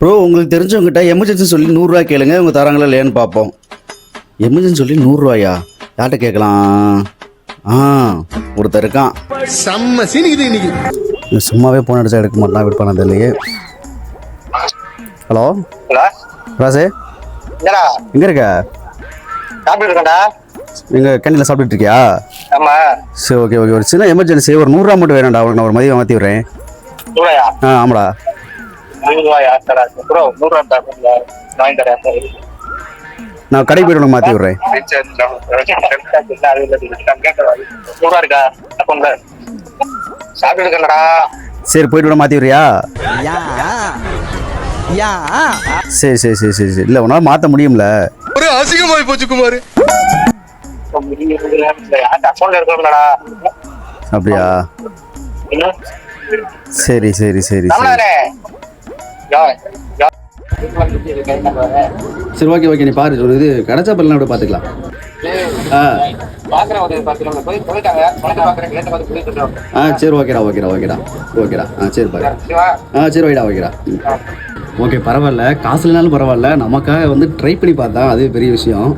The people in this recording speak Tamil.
ப்ரோ உங்களுக்கு தெரிஞ்சவங்ககிட்ட எமர்ஜென்சி சொல்லி 100 ரூபா கேளுங்க, இவங்க தராங்களா இல்லையான்னு பார்ப்போம். எமர்ஜென்சி சொல்லி 100 ரூபாயா? யார்கிட்ட கேட்கலாம்? ஒருத்தர் இருக்கான். செம்ம சீனிக்குது இன்னைக்கு. சும்மாவே போன் அடிச்சா எடுக்க மாட்டான், விற்பானது இல்லையே. ஹலோ ராசே, எங்க இருக்க? எங்க கேண்டீன்ல சாப்பிட்டு இருக்கியா? சரி, ஓகே ஓகே. ஒரு சின்ன எமர்ஜென்சி, ஒரு 100 ரூபா மட்டும் வேணும்டா. உனக்கு நான் ஒரு மதியம் மாற்றி விடுறேன். ஆமாடா. நான் கடைக்கு போய்ட்டு உனக்கு மாற்றி விடுறேன். சரி, போயிட்டு விட மாற்றி விடுறியா? சரி சரி சரி சரி சரி. இல்லை, உன்னால் மாற்ற முடியும்ல. ஒரு அசிங்கமாய் போச்சு குமார். அப்படியா? சரி சரி சரி சரி சரி, ஓகே ஓகே. நீ பாரு, ஒரு இது கிடைச்சா பண்ணலாம், அப்படியே பார்த்துக்கலாம். சரி, ஓகேடா ஓகேடா ஓகேடா ஓகேடா. சரி பாரு. சரி, வைடா, ஓகேடா. ஓகே, பரவாயில்ல. காசு இல்லைனாலும் பரவாயில்ல, நமக்காக வந்து ட்ரை பண்ணி பார்த்தா அது பெரிய விஷயம்.